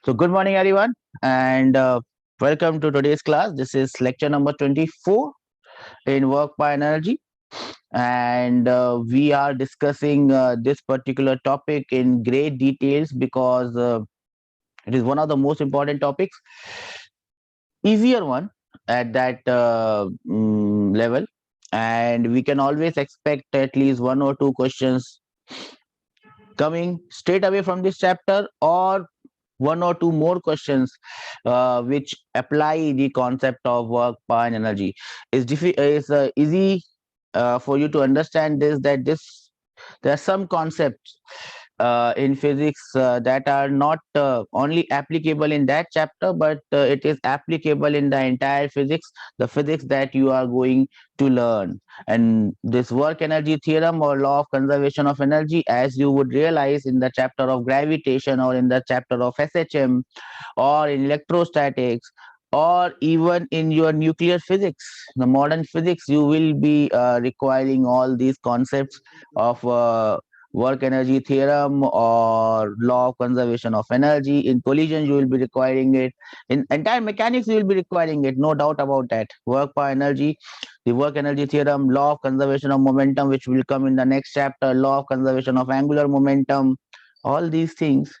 So, good morning, everyone, and welcome to today's class. This is lecture number 24 in Work by Energy, and we are discussing this particular topic in great details because it is one of the most important topics, easier one at that level, and we can always expect at least one or two questions coming straight away from this chapter or one or two more questions which apply the concept of work, power, and energy. Is easy for you to understand this that this there are some concepts in physics that are not only applicable in that chapter, but it is applicable in the entire physics, the physics that you are going to learn. And this work energy theorem or law of conservation of energy, as you would realize in the chapter of gravitation or in the chapter of SHM or in electrostatics or even in your nuclear physics, the modern physics, you will be requiring all these concepts of work energy theorem or law of conservation of energy. In collision you will be requiring it, in entire mechanics you will be requiring it, no doubt about that. Work power energy, the work energy theorem, law of conservation of momentum, which will come in the next chapter, law of conservation of angular momentum, all these things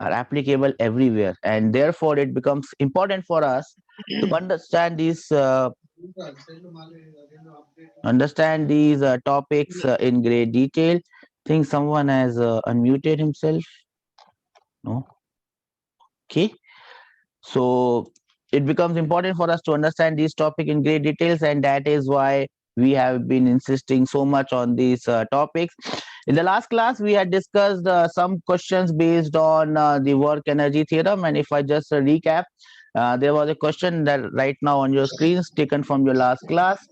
are applicable everywhere, and therefore it becomes important for us to understand these topics in great detail. Think someone has unmuted himself. No. Okay. So it becomes important for us to understand this topic in great details, and that is why we have been insisting so much on these topics. In the last class, we had discussed some questions based on the work energy theorem, and if I just recap, there was a question that right now on your screens taken from your last class,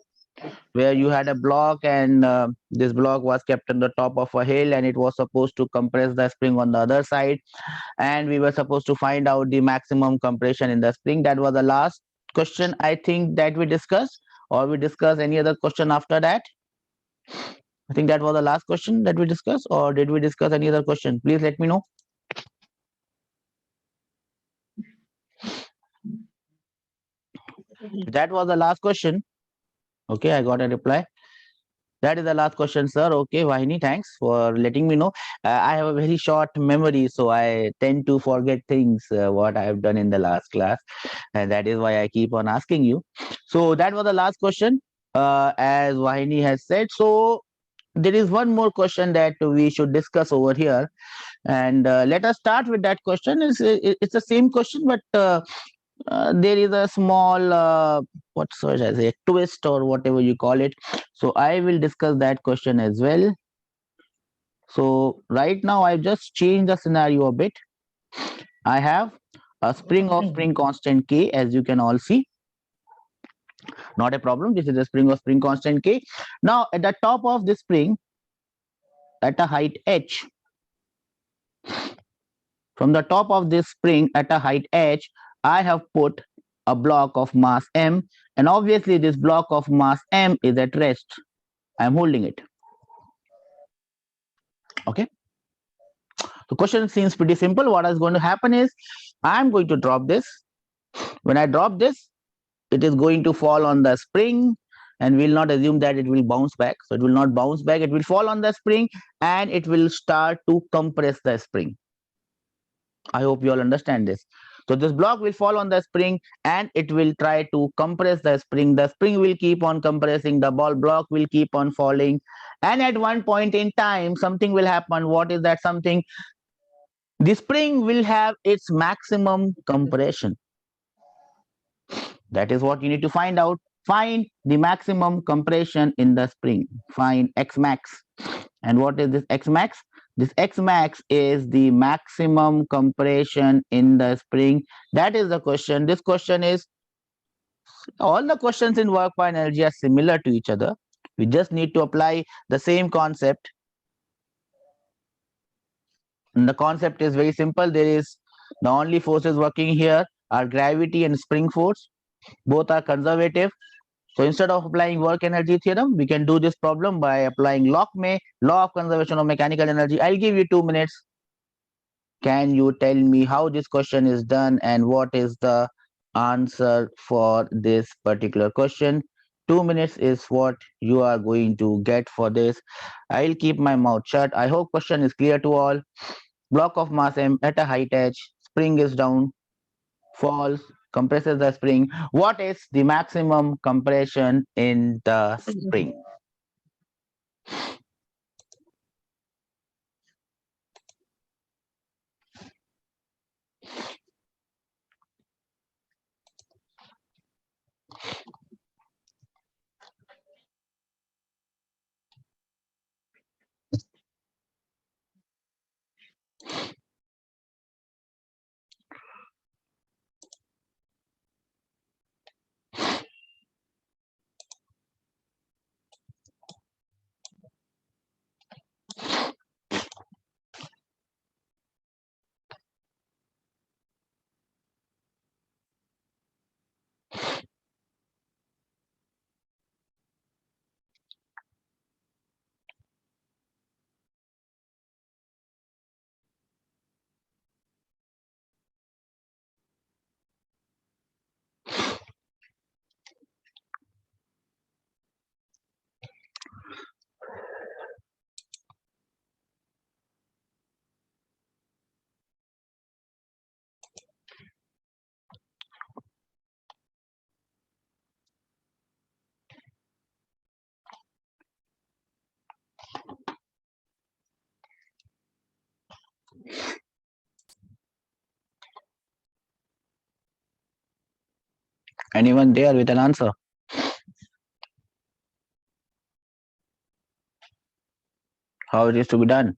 where you had a block and this block was kept on the top of a hill and it was supposed to compress the spring on the other side, and we were supposed to find out the maximum compression in the spring. That was the last question I think that we discussed, or we discussed any other question after that. I think that was the last question that we discussed, or did we discuss any other question? Please let me know. That was the last question. Okay, I got a reply. That is the last question, sir. Okay, Vahini, thanks for letting me know. I have a very short memory, so I tend to forget things what I have done in the last class, and that is why I keep on asking you. So that was the last question, as Vahini has said. So there is one more question that we should discuss over here, and let us start with that question. It's the same question, but there is a small what should I say, twist or whatever you call it. So I will discuss that question as well. So right now I've just changed the scenario a bit. I have a spring of spring constant K, as you can all see. Not a problem. This is a spring of spring constant K. Now at the top of this spring, at a height h, from the top of this spring at a height h, I have put a block of mass m, and obviously this block of mass m is at rest. I'm holding it. Okay. The question seems pretty simple. What is going to happen is I'm going to drop this. When I drop this, it is going to fall on the spring, and we'll not assume that it will bounce back. So it will not bounce back. It will fall on the spring and it will start to compress the spring. I hope you all understand this. So this block will fall on the spring and it will try to compress the spring. The spring will keep on compressing, the ball block will keep on falling, and at one point in time something will happen. What is that something? The spring will have its maximum compression. That is what you need to find out. Find the maximum compression in the spring. Find X max. And what is this X max? This X max is the maximum compression in the spring. That is the question. This question is, all the questions in work by energy are similar to each other. We just need to apply the same concept. And the concept is very simple. There is the only forces working here are gravity and spring force. Both are conservative. So instead of applying work energy theorem, we can do this problem by applying Locke-May, law of conservation of mechanical energy. I'll give you 2 minutes. Can you tell me how this question is done and what is the answer for this particular question? 2 minutes is what you are going to get for this. I'll keep my mouth shut. I hope question is clear to all. Block of mass M at a height h, spring is down, falls, compresses the spring. What is the maximum compression in the spring? Anyone there with an answer? How it is to be done?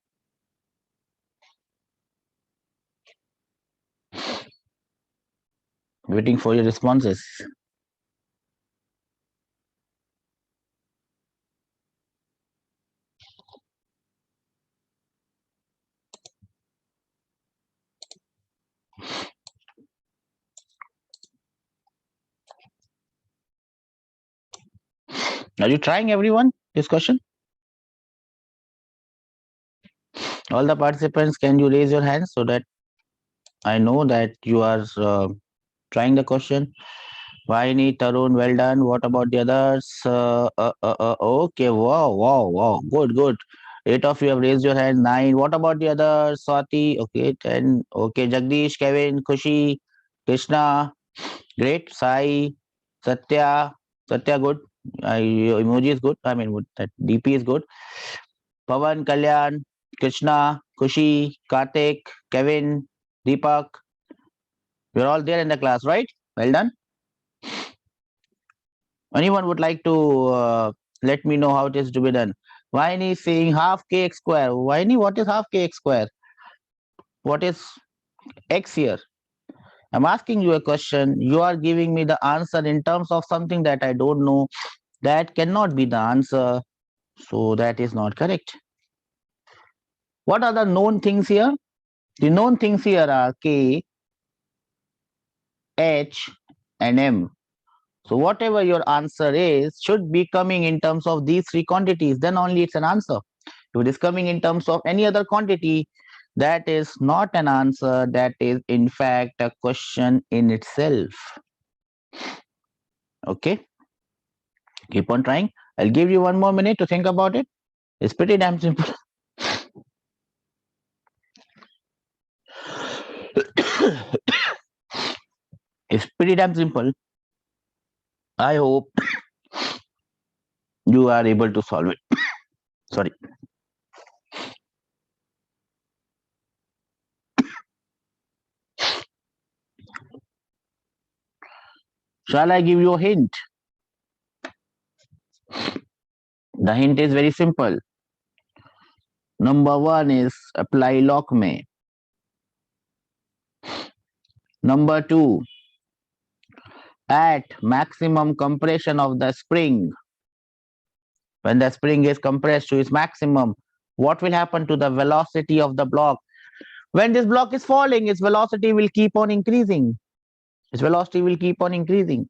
Waiting for your responses. Are you trying, everyone, this question? All the participants, can you raise your hands so that I know that you are trying the question? Vaini, Tarun, well done. What about the others? Okay, wow, wow, wow. Good, good. 8 of you have raised your hand. 9. What about the others? Swati, okay, 10. Okay, Jagdish, Kevin, Kushi, Krishna, great. Sai, Satya, Satya, good. Your emoji is good. I mean, that DP is good. Pavan, Kalyan, Krishna, Kushi, Karthik, Kevin, Deepak. You're all there in the class, right? Well done. Anyone would like to let me know how it is to be done? Vaini is saying half kx square. Vaini, what is half kx square? What is x here? I'm asking you a question. You are giving me the answer in terms of something that I don't know. That cannot be the answer. So that is not correct. What are the known things here? The known things here are k, h, and m. So whatever your answer is should be coming in terms of these three quantities. Then only it's an answer. If it is coming in terms of any other quantity, that is not an answer. That is, in fact, a question in itself. Okay, keep on trying. I'll give you 1 more minute to think about it. It's pretty damn simple. It's pretty damn simple. I hope you are able to solve it. Sorry. Shall I give you a hint? The hint is very simple. Number one is apply lock may. Number two, at maximum compression of the spring. When the spring is compressed to its maximum, what will happen to the velocity of the block? When this block is falling, its velocity will keep on increasing. Its velocity will keep on increasing.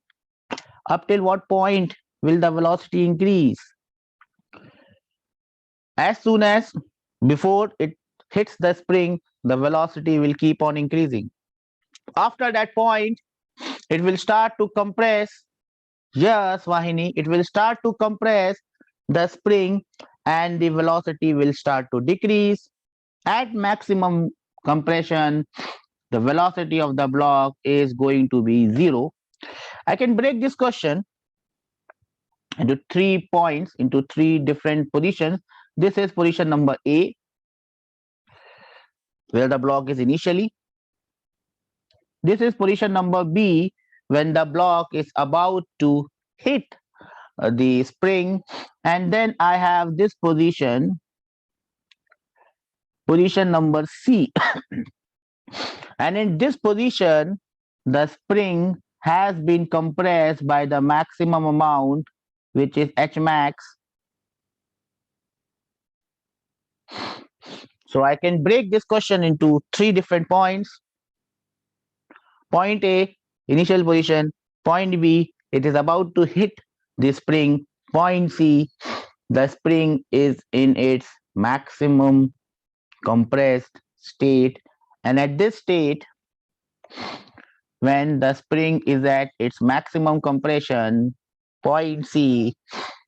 Up till what point will the velocity increase? As soon as before it hits the spring, the velocity will keep on increasing. After that point, it will start to compress. Yes, Vahini, it will start to compress the spring and the velocity will start to decrease. At maximum compression, the velocity of the block is going to be 0. I can break this question into 3 points, into 3 different positions. This is position number A, where the block is initially. This is position number B, when the block is about to hit the spring. And then I have this position, position number C. And in this position, the spring has been compressed by the maximum amount, which is H max. So I can break this question into 3 different points. Point A, initial position. Point B, it is about to hit the spring. Point C, the spring is in its maximum compressed state. And at this state, when the spring is at its maximum compression, point C,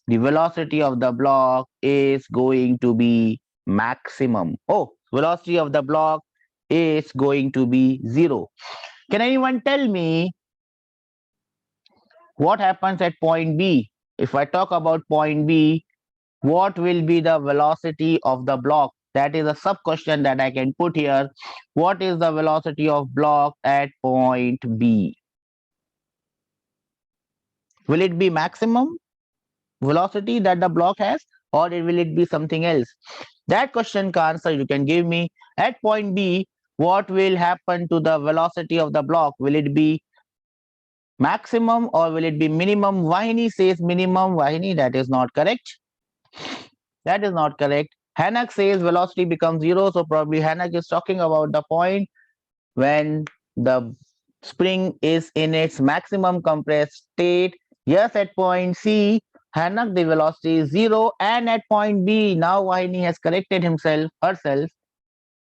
the velocity of the block is going to be maximum. Oh, velocity of the block is going to be 0. Can anyone tell me what happens at point B? If I talk about point B, what will be the velocity of the block? That is a sub question that I can put here. What is the velocity of block at point B? Will it be maximum velocity that the block has, or will it be something else? That question ka answer you can give me. At point B, what will happen to the velocity of the block? Will it be maximum or will it be minimum? Vahini says minimum. Vahini, that is not correct. That is not correct. Hanak says velocity becomes 0. So probably Hanak is talking about the point when the spring is in its maximum compressed state. Yes, at point C, Hanak, the velocity is 0. And at point B, now Vahini has corrected herself.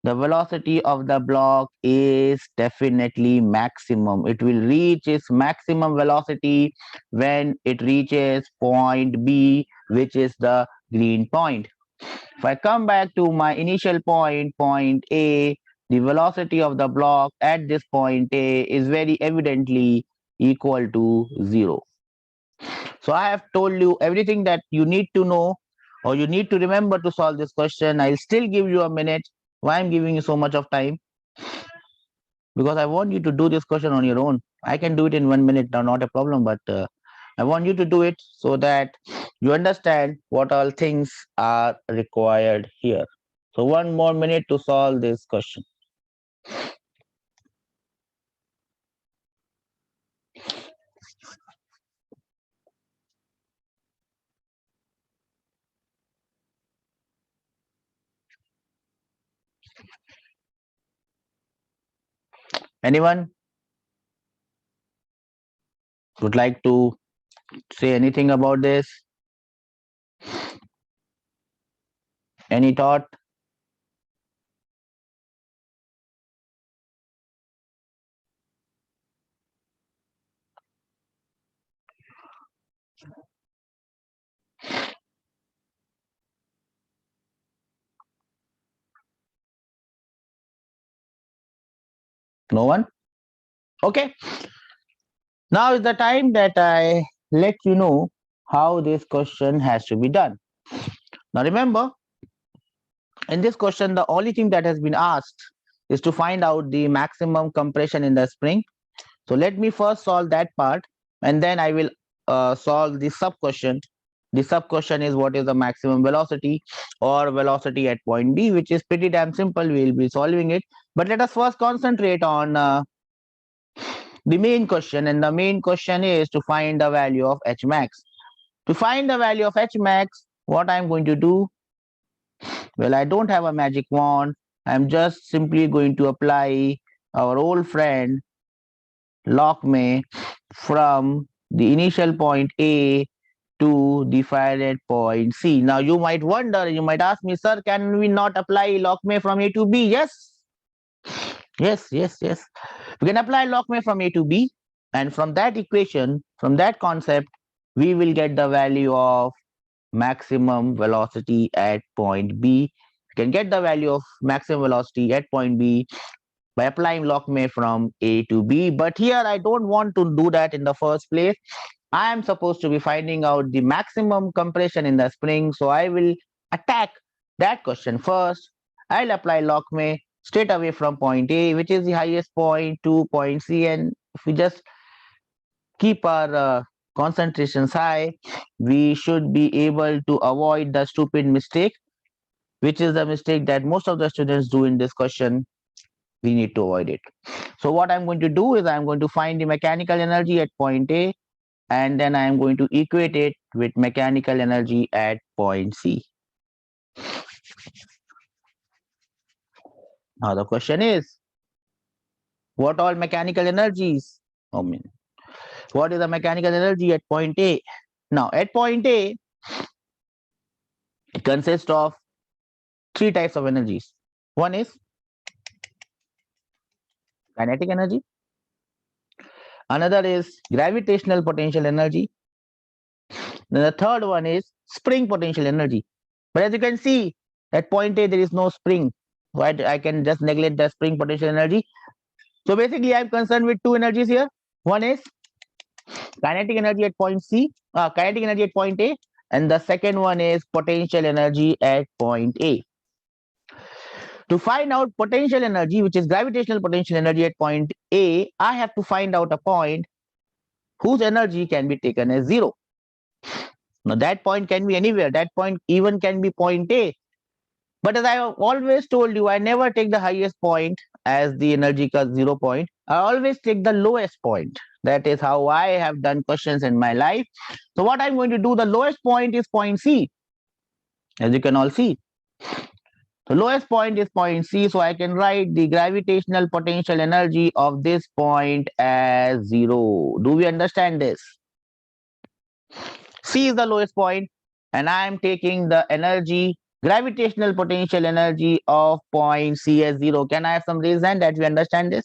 The velocity of the block is definitely maximum. It will reach its maximum velocity when it reaches point B, which is the green point. If I come back to my initial point, point A, the velocity of the block at this point A is very evidently equal to 0. So I have told you everything that you need to know or you need to remember to solve this question. I'll still give you a minute. Why I'm giving you so much of time? Because I want you to do this question on your own. I can do it in 1 minute, now not a problem, but I want you to do it so that you understand what all things are required here. So 1 more minute to solve this question. Anyone would like to say anything about this? Any thought? No one? Okay. Now is the time that I let you know how this question has to be done. Now remember, in this question, the only thing that has been asked is to find out the maximum compression in the spring. So let me first solve that part and then I will solve the sub question. The sub question is what is the maximum velocity or velocity at point B, which is pretty damn simple. We'll be solving it. But let us first concentrate on the main question. And the main question is to find the value of H max. To find the value of H max, what I'm going to do? Well, I don't have a magic wand. I'm just simply going to apply our old friend log May from the initial point A to the fired at point C. Now you might wonder, you might ask me, sir, can we not apply Lockmey from A to B? Yes. Yes. We can apply Lockmey from A to B, and from that equation, from that concept, we will get the value of maximum velocity at point B. We can get the value of maximum velocity at point B by applying Lockmey from A to B. But here I don't want to do that in the first place. I am supposed to be finding out the maximum compression in the spring. So I will attack that question first. I'll apply Lockmey straight away from point A, which is the highest point, to point C. And if we just keep our concentrations high, we should be able to avoid the stupid mistake, which is the mistake that most of the students do in this question. We need to avoid it. So what I'm going to do is I'm going to find the mechanical energy at point A, and then I am going to equate it with mechanical energy at point C. Now the question is, what all mechanical energies? What is the mechanical energy at point A? Now at point A, it consists of three types of energies. One is kinetic energy. Another is gravitational potential energy. Then the third one is spring potential energy. But as you can see, at point A, there is no spring. Right? I can just neglect the spring potential energy. So basically, I'm concerned with two energies here. One is kinetic energy at point kinetic energy at point A, and the second one is potential energy at point A. To find out potential energy, which is gravitational potential energy at point A, I have to find out a point whose energy can be taken as 0. Now that point can be anywhere. That point even can be point A. But as I have always told you, I never take the highest point as the energy 0 point. I always take the lowest point. That is how I have done questions in my life. So what I'm going to do, the lowest point is point C. As you can all see. The lowest point is point C. So I can write the gravitational potential energy of this point as 0. Do we understand this? C is the lowest point, and I am taking the energy, gravitational potential energy of point C as 0. Can I have some reason that we understand this?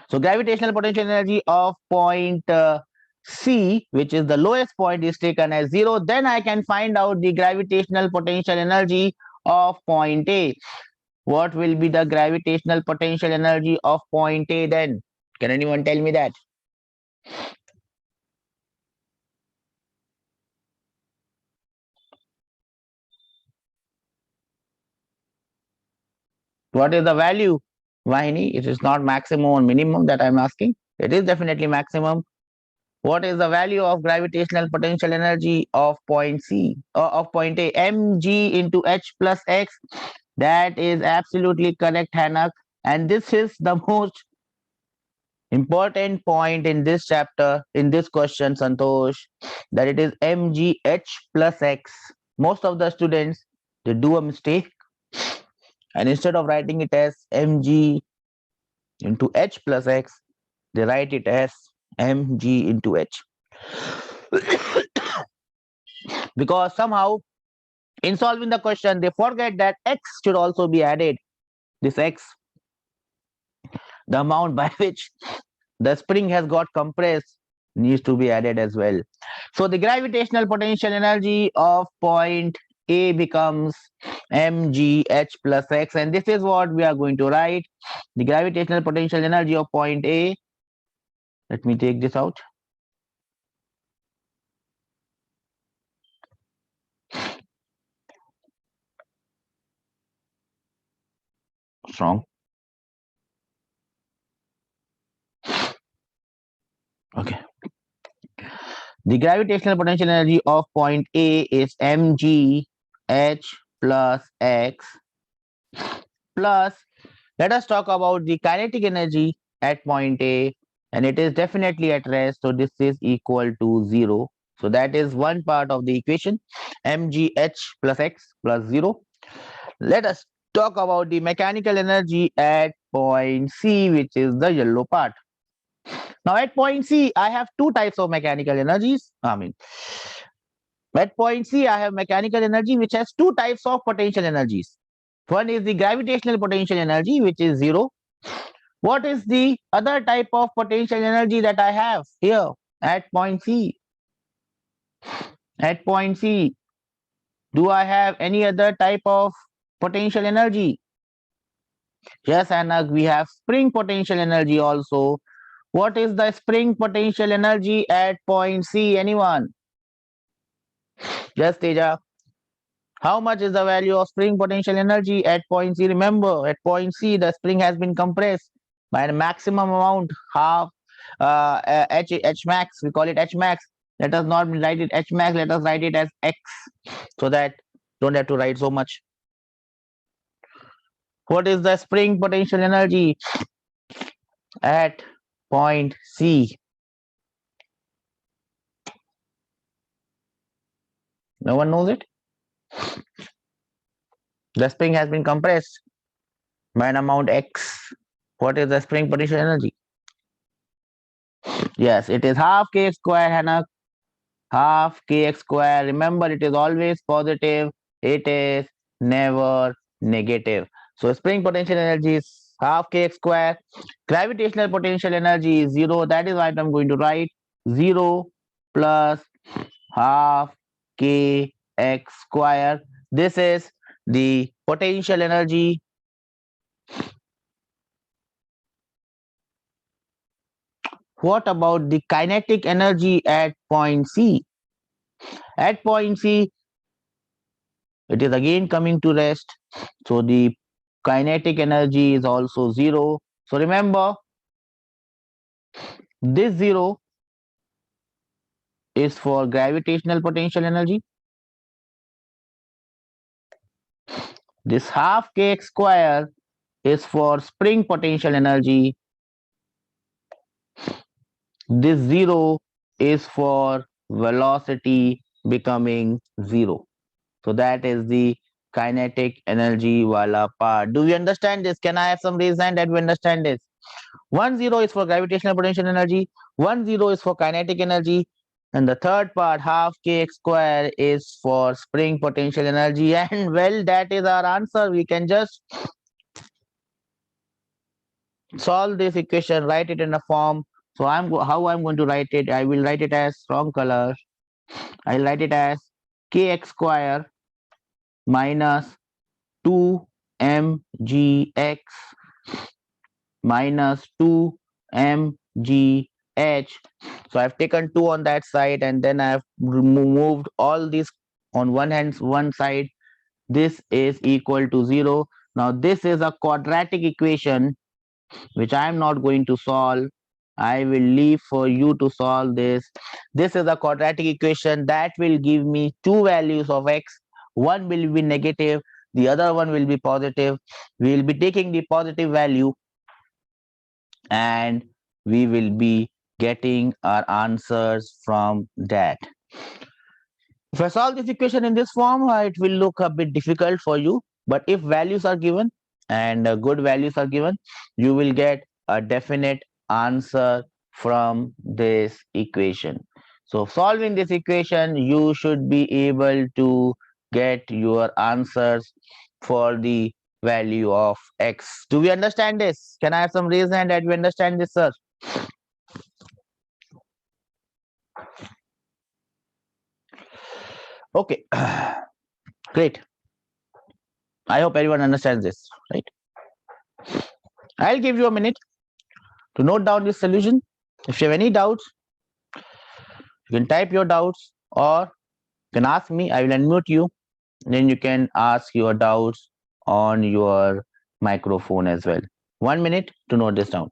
So gravitational potential energy of point C, which is the lowest point, is taken as 0. Then I can find out the gravitational potential energy of point A. What will be the gravitational potential energy of point A then? Can anyone tell me that? What is the value? Vahini, it is not maximum or minimum that I'm asking. It is definitely maximum. What is the value of gravitational potential energy of point C, of point A? mg into h plus x. That is absolutely correct, Hanak. And this is the most important point in this chapter, in this question, Santosh, that it is mg h plus x. Most of the students, they do a mistake, and instead of writing it as mg into h plus x, they write it as mg into h. Because somehow in solving the question, they forget that x should also be added. This x, the amount by which the spring has got compressed, needs to be added as well. So the gravitational potential energy of point A becomes mg h plus x, and this is what we are going to write. The gravitational potential energy of point A, let me take this out. Strong. Okay. The gravitational potential energy of point A is mg h plus x plus, let us talk about the kinetic energy at point A, and it is definitely at rest, so this is equal to 0. So that is one part of the equation, mg h plus x plus 0. Let us talk about the mechanical energy at point C, which is the yellow part. Now at point C, I have two types of mechanical energies. At point C, I have mechanical energy which has two types of potential energies. One is the gravitational potential energy, which is zero. What is the other type of potential energy that I have here at point C? At point C, do I have any other type of potential energy? Yes, Anag, we have spring potential energy also. What is the spring potential energy at point C? Anyone? Yes, Teja. How much is the value of spring potential energy at point C? Remember, at point C, the spring has been compressed by the maximum amount, half H max. We call it H max. Let us not write it H max. Let us write it as X, so that don't have to write so much. What is the spring potential energy at point C? No one knows it. The spring has been compressed by an amount X. What is the spring potential energy? Yes, it is half kx square, Hannah. Half kx square. Remember, it is always positive. It is never negative. So spring potential energy is half kx square. Gravitational potential energy is zero. That is why I'm going to write 0 plus half kx square. This is the potential energy. What about the kinetic energy at point C? At point C, it is again coming to rest. So the kinetic energy is also zero. So remember, this zero is for gravitational potential energy. This half kx square is for spring potential energy. This zero is for velocity becoming zero. So that is the kinetic energy wala part. Do we understand this? Can I have some reason that we understand this? 1 0 is for gravitational potential energy, 1 0 is for kinetic energy, and the third part, half kx square, is for spring potential energy. And well, that is our answer. We can just solve this equation, write it in a form. So how I'm going to write it? I will write it as strong color. I'll write it as kx square minus 2mgx minus 2mgh. So I've taken 2 on that side, and then I've removed all these on one side. This is equal to 0. Now this is a quadratic equation which I am not going to solve. I will leave for you to solve this. This is a quadratic equation that will give me two values of x. One will be negative, the other one will be positive. We will be taking the positive value and we will be getting our answers from that. If I solve this equation in this form, it will look a bit difficult for you. But if values are given and good values are given, you will get a definite answer from this equation. So solving this equation, you should be able to get your answers for the value of x. Do we understand this? Can I have some reason that we understand this, sir? Okay, great. I hope everyone understands this, right? I'll give you a minute to note down this solution. If you have any doubts, you can type your doubts or you can ask me. I will unmute you. Then you can ask your doubts on your microphone as well. 1 minute to note this down.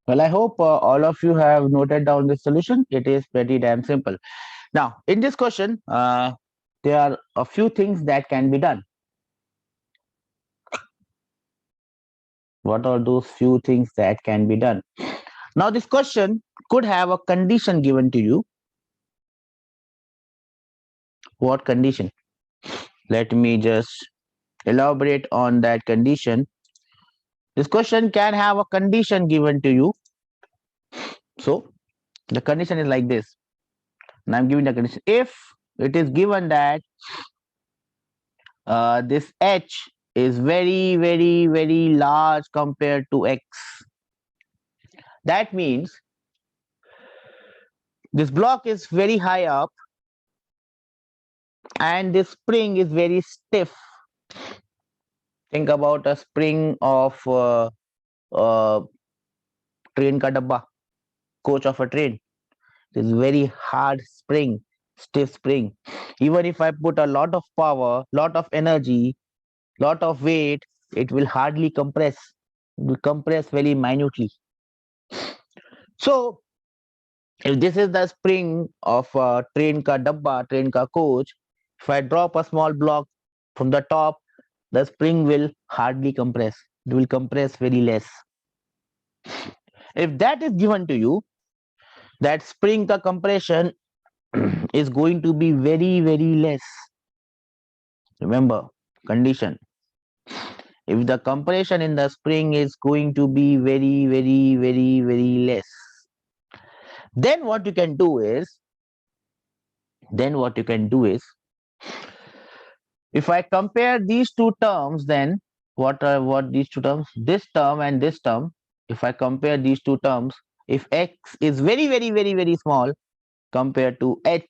Well, I hope all of you have noted down the solution. It is pretty damn simple. Now, in this question, there are a few things that can be done. What are those few things that can be done? Now, this question could have a condition given to you. What condition? Let me just elaborate on that condition. This question can have a condition given to you. So, the condition is like this. And I'm giving the condition. If it is given that this h is very, very, very large compared to x, that means this block is very high up and this spring is very stiff. Think about a spring of uh, train ka dabba, coach of a train. It is very hard spring, stiff spring. Even if I put a lot of power, lot of energy, lot of weight, it will hardly compress. It will compress very minutely. So if this is the spring of a train ka dabba, train ka coach, if I drop a small block from the top, the spring will hardly compress. It will compress very less. If that is given to you, that spring ka compression is going to be very, very less. Remember, condition. If the compression in the spring is going to be very, very, very, very less, then what you can do is, if I compare these two terms, then what are what these two terms? This term and this term. If I compare these two terms, if x is very, very, very, very small compared to h,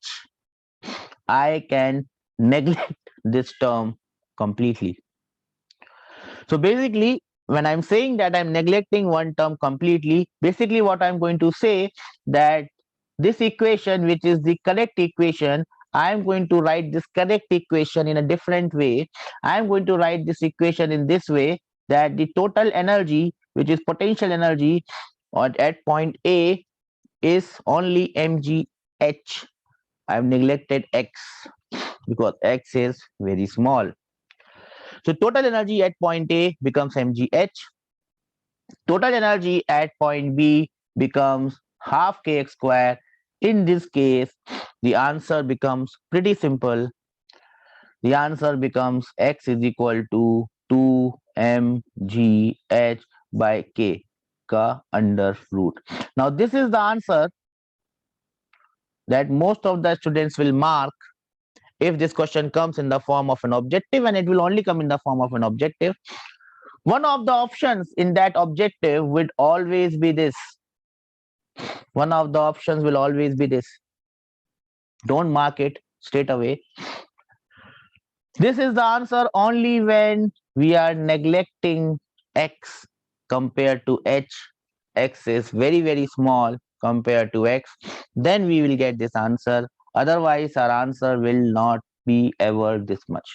I can neglect this term completely. So basically, when I'm saying that I'm neglecting one term completely, basically what I'm going to say that this equation, which is the correct equation, I'm going to write this correct equation in a different way. I'm going to write this equation in this way, that the total energy, which is potential energy at point A, is only mgh. I've neglected x because x is very small. So total energy at point A becomes mgh. Total energy at point B becomes half kx square. In this case, the answer becomes pretty simple. The answer becomes x is equal to 2 mgh by k ka under root. Now this is the answer that most of the students will mark if this question comes in the form of an objective, and it will only come in the form of an objective. One of the options in that objective would always be this. One of the options will always be this. Don't mark it straight away. This is the answer only when we are neglecting x compared to h. X is very, very small compared to x. Then we will get this answer. Otherwise, our answer will not be ever this much.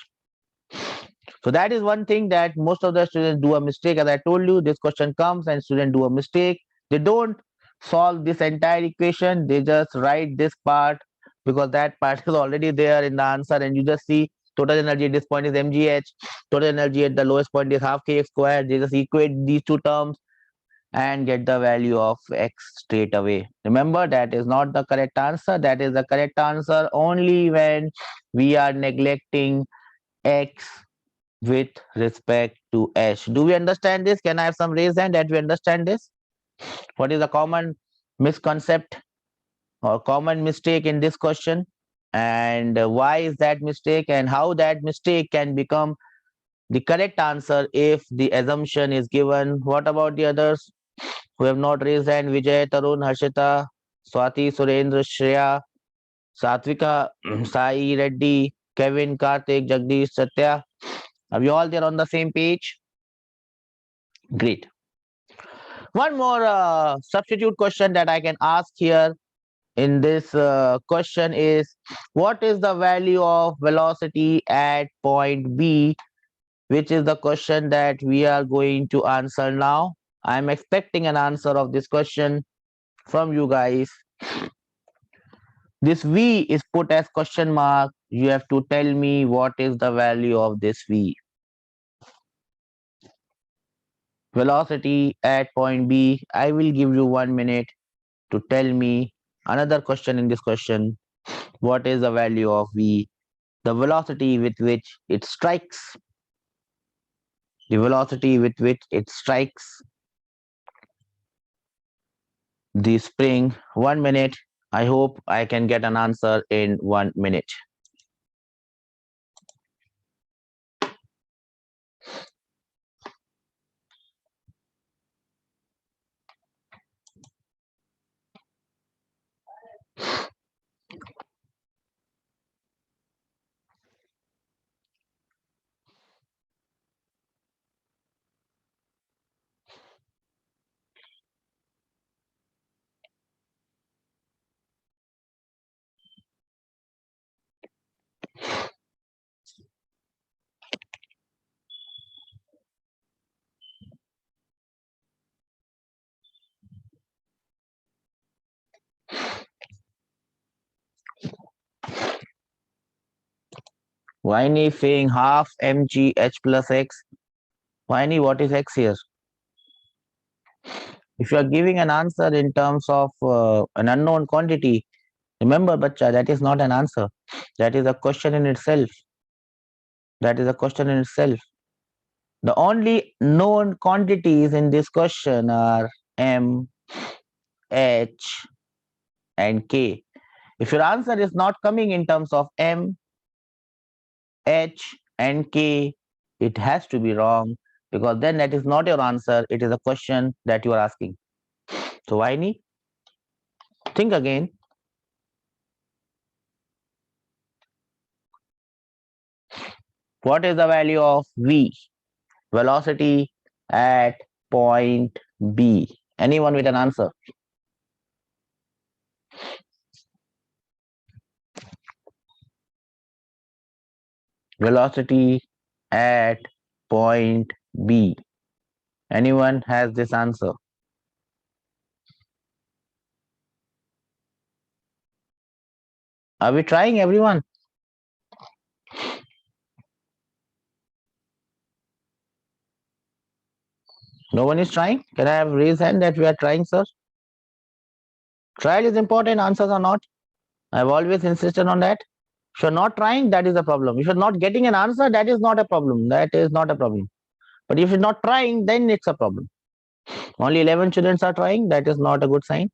So that is one thing that most of the students do a mistake. As I told you, this question comes and students do a mistake. They don't solve this entire equation. They just write this part because that part is already there in the answer, and you just see total energy at this point is mgh. Total energy at the lowest point is half kx squared. They just equate these two terms and get the value of x straight away. Remember, that is not the correct answer. That is the correct answer only when we are neglecting x with respect to h. Do we understand this? Can I have some raised hand that we understand this? What is the common misconcept or common mistake in this question? And why is that mistake, and how that mistake can become the correct answer if the assumption is given? What about the others who have not raised hand? Vijay, Tarun, Harshita, Swati, Surendra, Shreya, Satvika, Sai, Reddy, Kevin, Karthik, Jagdish, Satya. Are we all there on the same page? Great. One more substitute question that I can ask here in this question is, what is the value of velocity at point B, which is the question that we are going to answer now. I'm expecting an answer of this question from you guys. This V is put as question mark. You have to tell me what is the value of this V. Velocity at point B. I will give you 1 minute to tell me another question in this question. What is the value of V? The velocity with which it strikes. The velocity with which it strikes the spring. 1 minute. I hope I can get an answer in 1 minute. Viney saying half mg h plus x. Viney, what is x here? If you are giving an answer in terms of an unknown quantity, remember, bacha, that is not an answer. That is a question in itself. That is a question in itself. The only known quantities in this question are m, h, and k. If your answer is not coming in terms of m, h, and k, it has to be wrong, because then that is not your answer. It is a question that you are asking. So, Viney, think again. What is the value of v? Velocity at point B. Anyone with an answer? Velocity at point B. Anyone has this answer? Are we trying, everyone? No one is trying? Can I have raised hand that we are trying, sir? Trial is important, answers are not. I've always insisted on that. If you're not trying, that is a problem. If you're not getting an answer, that is not a problem. That is not a problem. But if you're not trying, then it's a problem. Only 11 students are trying. That is not a good sign.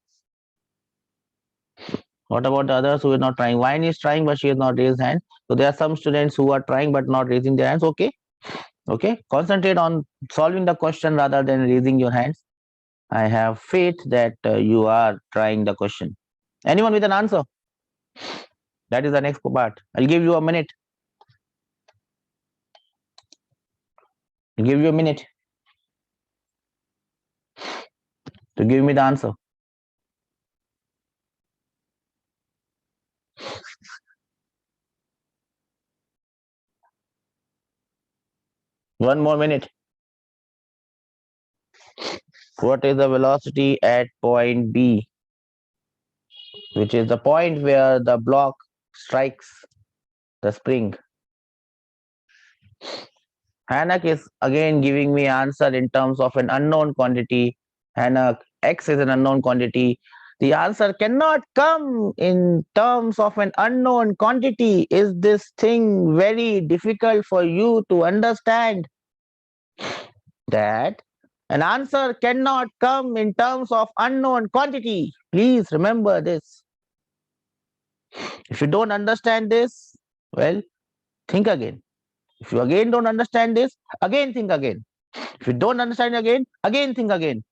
What about the others who are not trying? Wine is trying, but she has not raised hand. So there are some students who are trying but not raising their hands. Okay. Okay. Concentrate on solving the question rather than raising your hands. I have faith that you are trying the question. Anyone with an answer? That is the next part. I'll give you a minute. I'll give you a minute to give me the answer. One more minute. What is the velocity at point B, which is the point where the block strikes the spring? Hanak is again giving me answer in terms of an unknown quantity. Hanak, x is an unknown quantity. The answer cannot come in terms of an unknown quantity. Is this thing very difficult for you to understand? That an answer cannot come in terms of unknown quantity. Please remember this. If you don't understand this, well, think again. If you again don't understand this, again think again. If you don't understand again think again.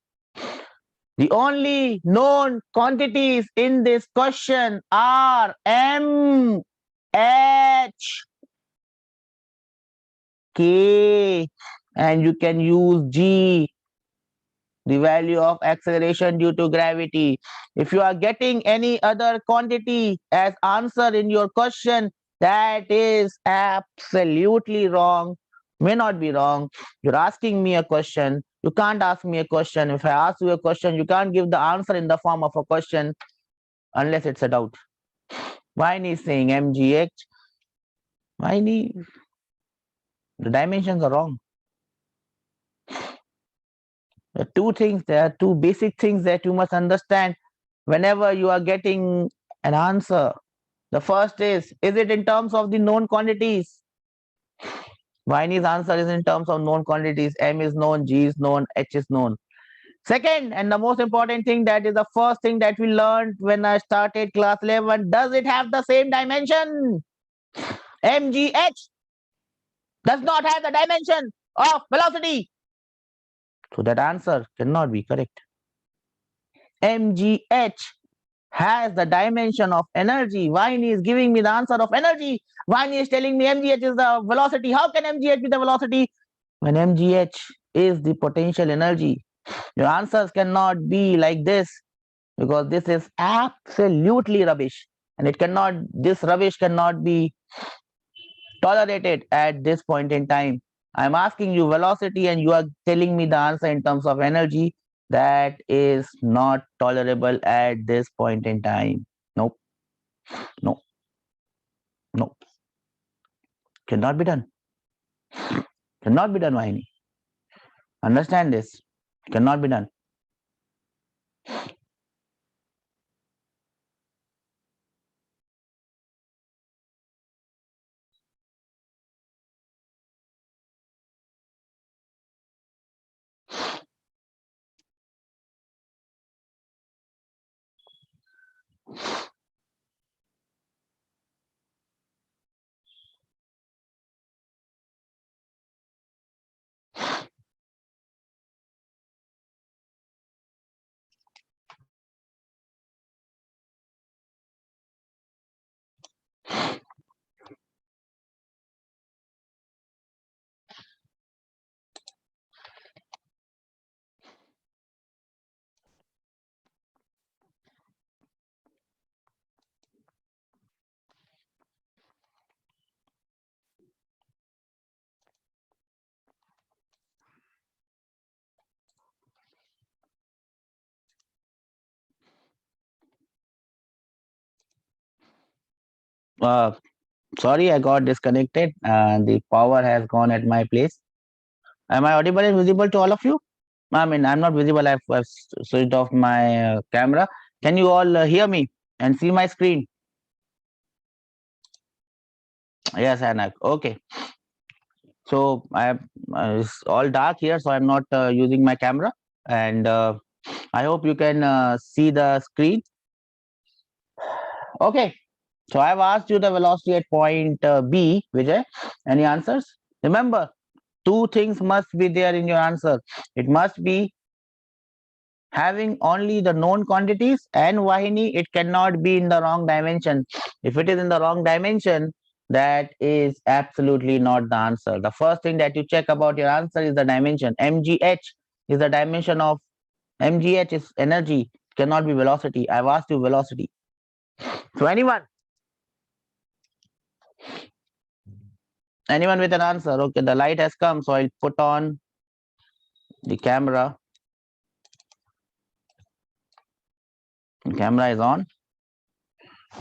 The only known quantities in this question are m, h, k, and you can use g, the value of acceleration due to gravity. If you are getting any other quantity as answer in your question, that is absolutely wrong. May not be wrong. You're asking me a question. You can't ask me a question. If I ask you a question, you can't give the answer in the form of a question unless it's a doubt. Vine is saying mgh. Vine, the dimensions are wrong. There are two basic things that you must understand whenever you are getting an answer. The first is it in terms of the known quantities? Viney's answer is in terms of known quantities. M is known, G is known, H is known. Second, and the most important thing, that is the first thing that we learned when I started class 11, does it have the same dimension? MGH does not have the dimension of velocity. So that answer cannot be correct. MGH has the dimension of energy. Vine is giving me the answer of energy. Vine is telling me MGH is the velocity. How can MGH be the velocity when MGH is the potential energy? Your answers cannot be like this, because this is absolutely rubbish, and this rubbish cannot be tolerated at this point in time. I'm asking you velocity and you are telling me the answer in terms of energy. That is not tolerable at this point in time. Nope. No. No. Cannot be done. Cannot be done, Vahini. Understand this. Cannot be done. Uh, Sorry, I got disconnected. The power has gone at my place. Am I audible and visible to all of you? I mean, I'm not visible. I've switched off my camera. Can you all hear me and see my screen? Yes, Anak. Okay. So it's all dark here, so I'm not using my camera, and I hope you can see the screen. Okay. So I've asked you the velocity at point B, Vijay. Any answers? Remember, two things must be there in your answer. It must be having only the known quantities, and Vahini, it cannot be in the wrong dimension. If it is in the wrong dimension, that is absolutely not the answer. The first thing that you check about your answer is the dimension. MGH is the dimension of MGH is energy, cannot be velocity. I've asked you velocity. So anyone with an answer? Okay, the light has come, so I'll put on the camera. The camera is on.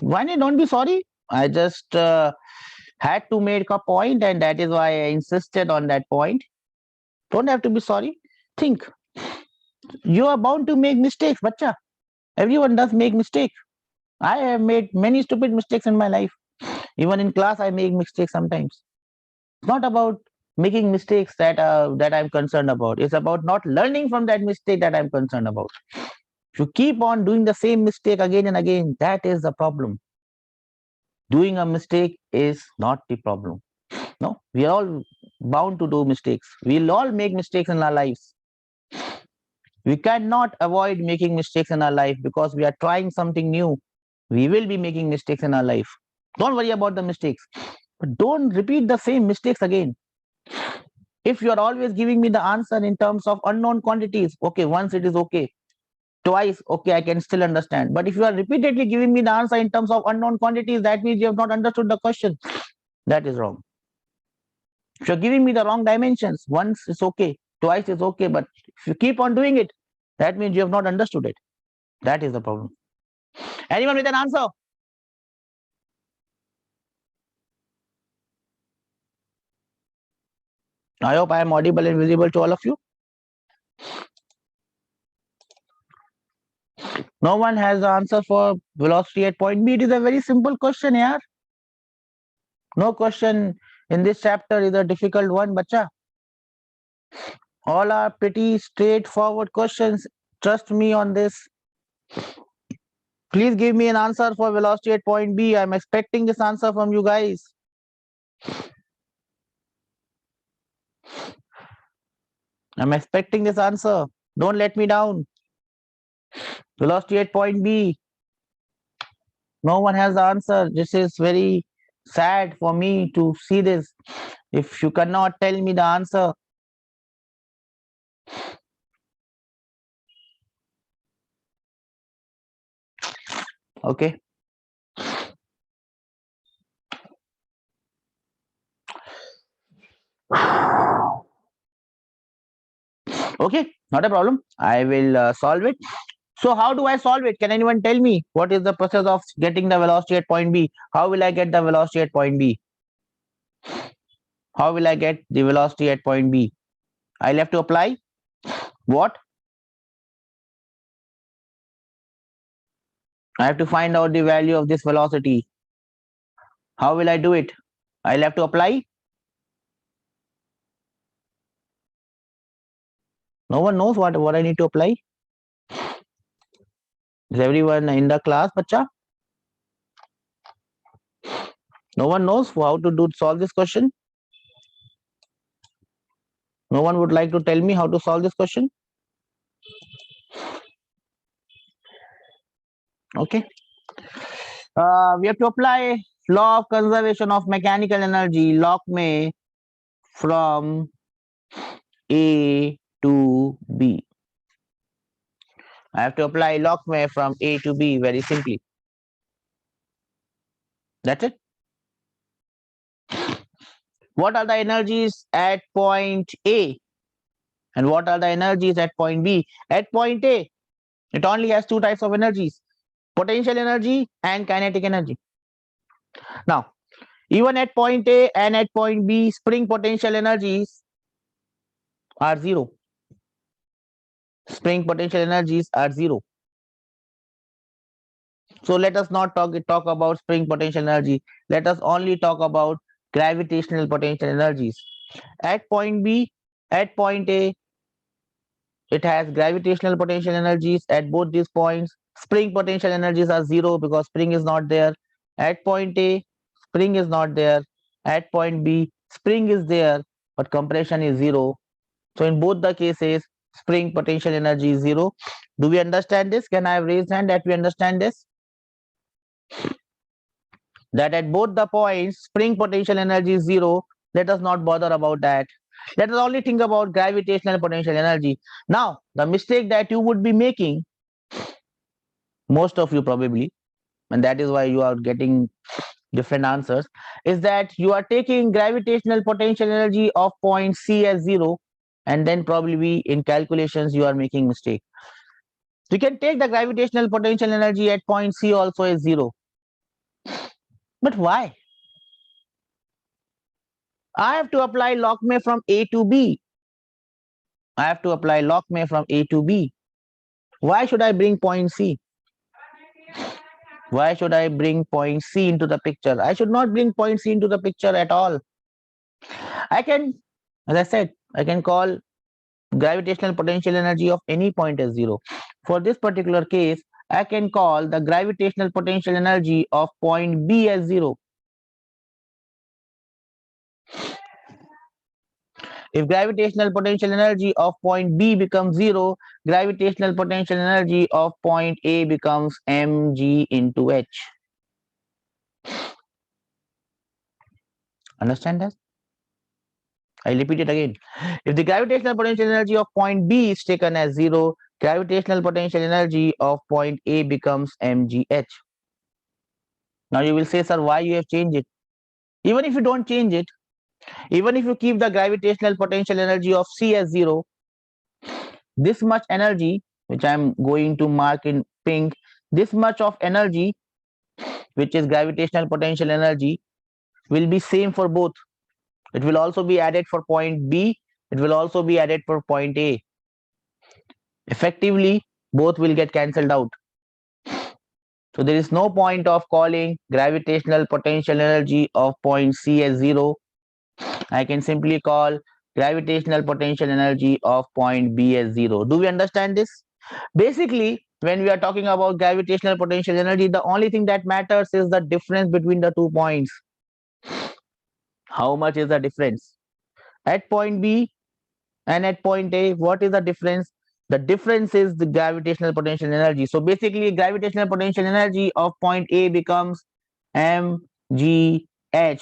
Vani, don't be sorry. I just had to make a point, and that is why I insisted on that point. Don't have to be sorry. Think. You are bound to make mistakes, bacha. Everyone does make mistakes. I have made many stupid mistakes in my life. Even in class, I make mistakes sometimes. It's not about making mistakes that I'm concerned about. It's about not learning from that mistake that I'm concerned about. If you keep on doing the same mistake again and again, that is the problem. Doing a mistake is not the problem. No, we are all bound to do mistakes. We'll all make mistakes in our lives. We cannot avoid making mistakes in our life because we are trying something new. We will be making mistakes in our life. Don't worry about the mistakes, but don't repeat the same mistakes again. If you are always giving me the answer in terms of unknown quantities, okay, once it is okay. Twice, okay, I can still understand. But if you are repeatedly giving me the answer in terms of unknown quantities, that means you have not understood the question. That is wrong. If you're giving me the wrong dimensions, once it's okay. Twice is okay, but if you keep on doing it, that means you have not understood it. That is the problem. Anyone with an answer? I hope I am audible and visible to all of you. No one has the answer for velocity at point B. It is a very simple question, yaar. No question in this chapter is a difficult one, bacha. All are pretty straightforward questions. Trust me on this. Please give me an answer for velocity at point B. I'm expecting this answer from you guys. I'm expecting this answer. Don't let me down. Velocity at point B. No one has the answer. This is very sad for me to see this. If you cannot tell me the answer, okay. Okay, not a problem. I will solve it. So how do I solve it? Can anyone tell me what is the process of getting the velocity at point B? How will I get the velocity at point B? How will I get the velocity at point B? I'll have to apply what? I have to find out the value of this velocity. How will I do it? I'll have to apply. No one knows what I need to apply. Is everyone in the class, bacha? No one knows how to solve this question. No one would like to tell me how to solve this question. Okay. We have to apply law of conservation of mechanical energy, lock may from A to B. I have to apply lock may from A to B very simply. That's it. What are the energies at point A? And what are the energies at point B? At point A, it only has two types of energies, potential energy and kinetic energy. Now, even at point A and at point B, spring potential energies are zero. Spring potential energies are zero. So let us not talk about spring potential energy. Let us only talk about gravitational potential energies. At point B, at point A, it has gravitational potential energies at both these points. Spring potential energies are zero because spring is not there. At point A, spring is not there. At point B, spring is there, but compression is zero. So in both the cases, spring potential energy is zero. Do we understand this? Can I have raised hand that we understand this? That at both the points, spring potential energy is zero. Let us not bother about that. Let us only think about gravitational potential energy. Now, the mistake that you would be making, most of you probably, and that is why you are getting different answers, is that you are taking gravitational potential energy of point C as zero, and then probably in calculations you are making mistake. You can take the gravitational potential energy at point C also as zero. But why? I have to apply lock may from A to B. I have to apply lock may from A to B. Why should I bring point C? Why should I bring point C into the picture? I should not bring point C into the picture at all. I can, as I said, I can call gravitational potential energy of any point as zero. For this particular case, I can call the gravitational potential energy of point B as zero. If gravitational potential energy of point B becomes zero, gravitational potential energy of point A becomes mg into h. Understand that? I repeat it again. If the gravitational potential energy of point B is taken as zero, gravitational potential energy of point A becomes mgh. Now you will say, sir, why you have changed it? Even if you don't change it, Even if you keep the gravitational potential energy of C as 0, this much energy, which I'm going to mark in pink, this much of energy, which is gravitational potential energy, will be same for both. It will also be added for point B. It will also be added for point A. Effectively, both will get cancelled out. So there is no point of calling gravitational potential energy of point C as 0. I can simply call gravitational potential energy of point B as 0. Do we understand this? Basically, when we are talking about gravitational potential energy, the only thing that matters is the difference between the 2 points. How much is the difference? At point B and at point A, what is the difference? The difference is the gravitational potential energy. So basically, gravitational potential energy of point A becomes mgh.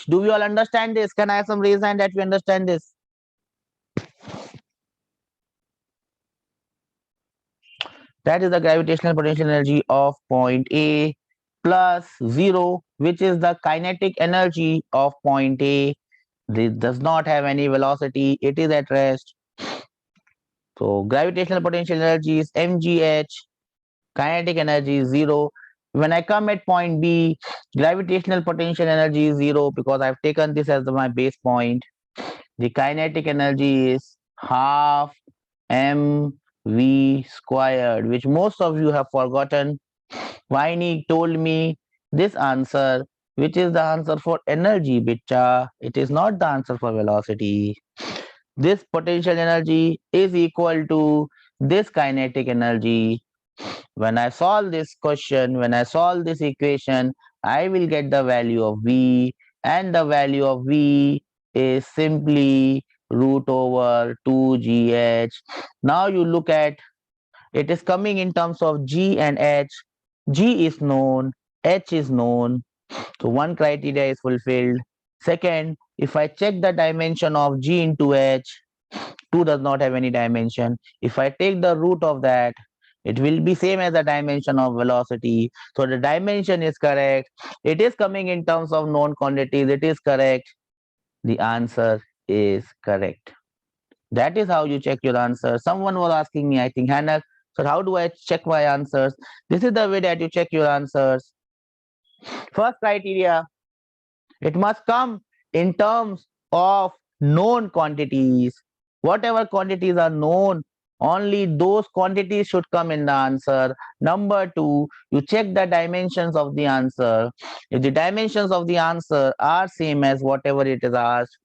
Do we all understand this? Can I have some raise hand that we understand this? That is the gravitational potential energy of point A plus 0, which is the kinetic energy of point A. This does not have any velocity. It is at rest. So gravitational potential energy is mgh. Kinetic energy is 0. When I come at point B, gravitational potential energy is 0 because I've taken this as my base point. The kinetic energy is half mv squared, which most of you have forgotten. Viney told me this answer, which is the answer for energy, bicha. It is not the answer for velocity. This potential energy is equal to this kinetic energy. When I solve this question, when I solve this equation, I will get the value of V, and the value of V is simply root over 2gh. Now you look at it is coming in terms of G and H. G is known, H is known. So one criteria is fulfilled. Second, if I check the dimension of G into H, 2 does not have any dimension. If I take the root of that, it will be same as the dimension of velocity. So the dimension is correct. It is coming in terms of known quantities. It is correct. The answer is correct. That is how you check your answer. Someone was asking me, I think, Hannah, so how do I check my answers? This is the way that you check your answers. First criteria, it must come in terms of known quantities. Whatever quantities are known, only those quantities should come in the answer. Number two, you check the dimensions of the answer. If the dimensions of the answer are same as whatever it is asked,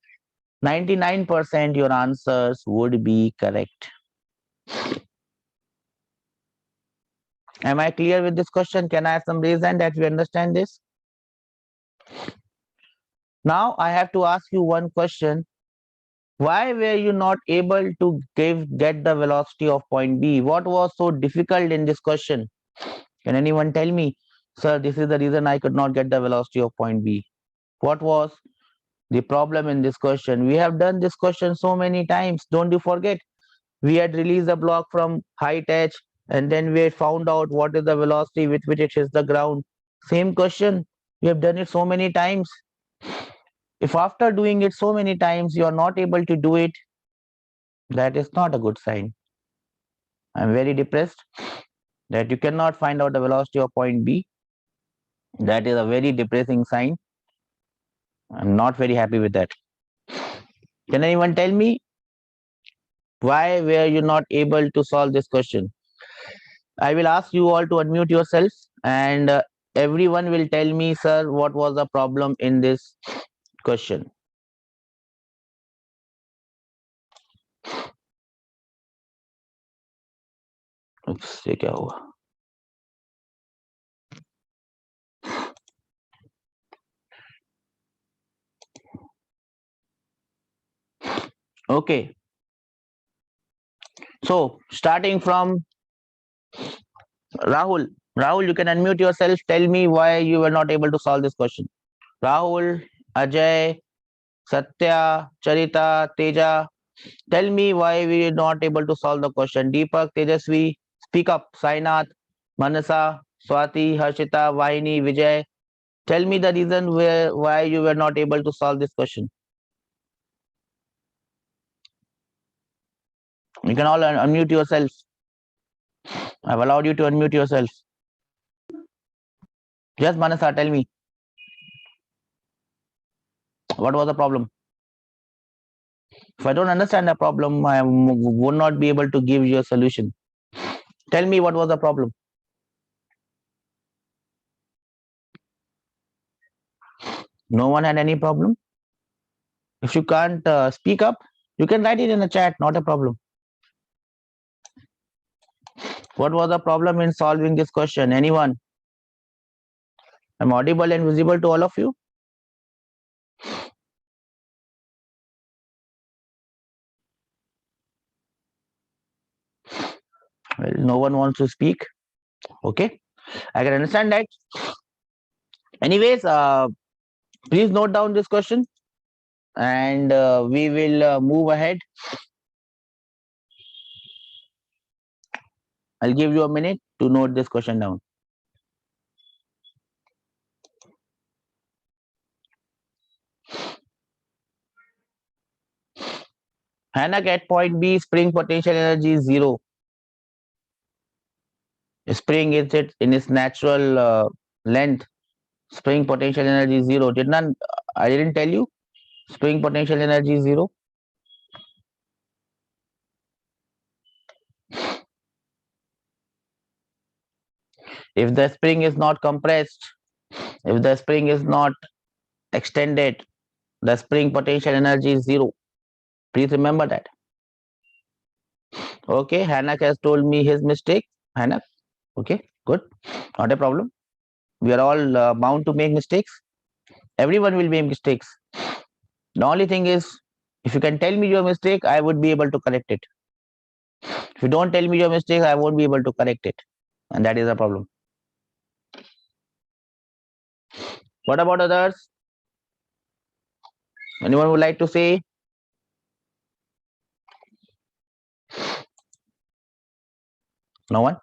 99% your answers would be correct. Am I clear with this question? Can I have some reason that we understand this? Now I have to ask you one question. Why were you not able to get the velocity of point B? What was so difficult in this question? Can anyone tell me? Sir, this is the reason I could not get the velocity of point B. What was the problem in this question? We have done this question so many times. Don't you forget? We had released a block from height h, and then we had found out what is the velocity with which it hits the ground. Same question. We have done it so many times. If after doing it so many times you are not able to do it, that is not a good sign. I'm very depressed that you cannot find out the velocity of point B. That is a very depressing sign. I'm not very happy with that. Can anyone tell me why were you not able to solve this question? I will ask you all to unmute yourself, and everyone will tell me, sir, what was the problem in this question. ये क्या हुआ? Okay. So starting from Rahul. Rahul, you can unmute yourself. Tell me why you were not able to solve this question. Rahul, Ajay, Satya, Charita, Teja. Tell me why we are not able to solve the question. Deepak, Tejasvi, speak up. Sainath, Manasa, Swati, Harshita, Vahini, Vijay. Tell me the reason why you were not able to solve this question. You can all unmute yourself. I've allowed you to unmute yourself. Yes, Manasa, tell me. What was the problem? If I don't understand the problem, I would not be able to give you a solution. Tell me what was the problem. No one had any problem. If you can't speak up, you can write it in the chat, not a problem. What was the problem in solving this question? Anyone? I'm audible and visible to all of you. Well, no one wants to speak. Okay, I can understand that. Anyways, please note down this question and we will move ahead. I'll give you a minute to note this question down. Hannah, at point B, spring potential energy is 0. Spring is it in its natural length. Spring potential energy is 0. I didn't tell you? Spring potential energy is 0. If the spring is not compressed, if the spring is not extended, the spring potential energy is 0. Please remember that. Okay, Hanak has told me his mistake. Hanak, okay, good, not a problem. We are all bound to make mistakes. Everyone will make mistakes. The only thing is, if you can tell me your mistake, I would be able to correct it. If you don't tell me your mistake, I won't be able to correct it. And that is a problem. What about others? Anyone would like to say? No one?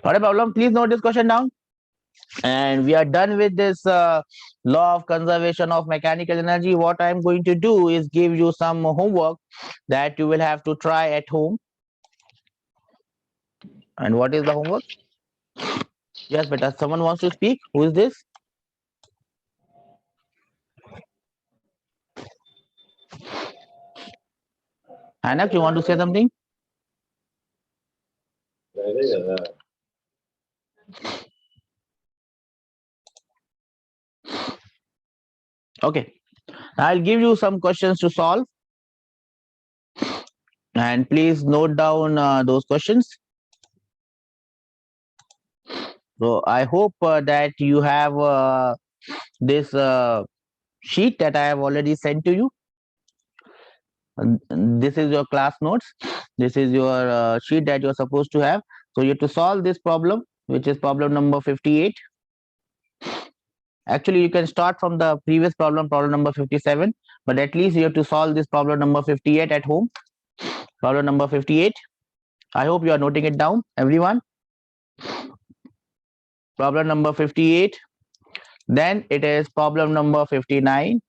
Not a problem. Please note this question down. And we are done with this law of conservation of mechanical energy. What I'm going to do is give you some homework that you will have to try at home. And what is the homework? Yes, but someone wants to speak. Who is this? Anak, you want to say something? Okay. I'll give you some questions to solve. And please note down those questions. So I hope that you have this sheet that I have already sent to you. This is your class notes. This is your sheet that you're supposed to have. So you have to solve this problem, which is problem number 58. Actually, you can start from the previous problem, problem number 57, but at least you have to solve this problem number 58 at home. Problem number 58. I hope you are noting it down, everyone. Problem number 58. Then it is problem number 59,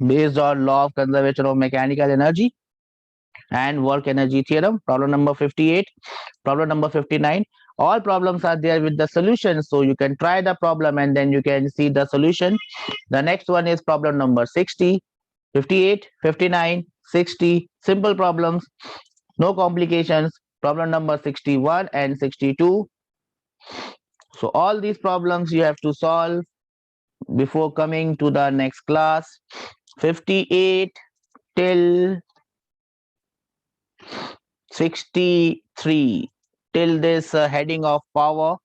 based on law of conservation of mechanical energy and work energy theorem. Problem number 58. Problem number 59. All problems are there with the solution, so you can try the problem and then you can see the solution. The next one is problem number 60, 58, 59, 60. Simple problems, no complications. Problem number 61 and 62. So all these problems you have to solve before coming to the next class. 58 till 63, till this heading of power,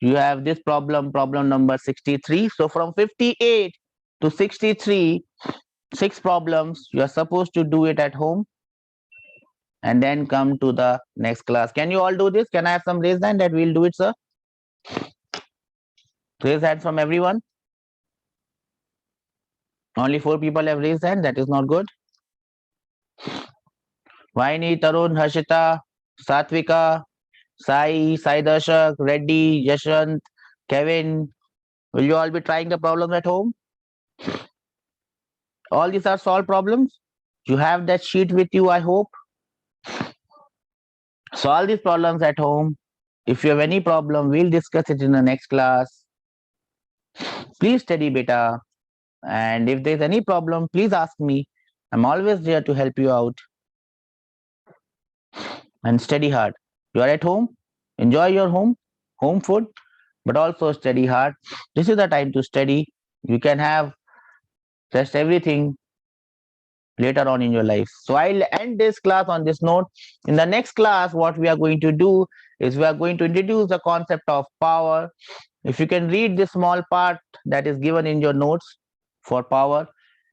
you have this problem, problem number 63. So from 58 to 63, 6 problems, you are supposed to do it at home and then come to the next class. Can you all do this? Can I have some raise hand that we'll do it, sir? Raise hands from everyone. Only 4 people have raised hand. That is not good. Vaini, Tarun, Harshita, Satvika, Sai, Sai Darshak, Reddy, Yashwant, Kevin. Will you all be trying the problems at home? All these are solved problems. You have that sheet with you, I hope. Solve these problems at home. If you have any problem, we'll discuss it in the next class. Please study beta. And if there's any problem, please ask me. I'm always there to help you out. And study hard. You are at home, enjoy your home food, but also study hard. This is the time to study. You can have just everything later on in your life. So I'll end this class on this note. In the next class, what we are going to do is we are going to introduce the concept of power. If you can read this small part that is given in your notes for power,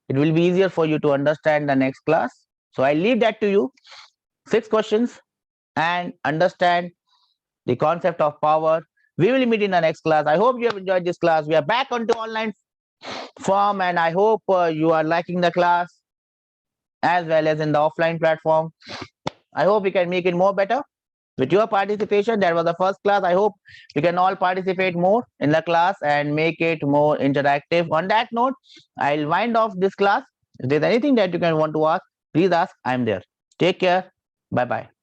it will be easier for you to understand the next class. So I leave that to you. 6 questions and understand the concept of power. We will meet in the next class. I hope you have enjoyed this class. We are back onto online form, and I hope you are liking the class as well as in the offline platform. I hope we can make it more better with your participation. That was the first class. I hope we can all participate more in the class and make it more interactive. On that note, I'll wind off this class. If there's anything that you can want to ask, please ask. I'm there. Take care. Bye bye.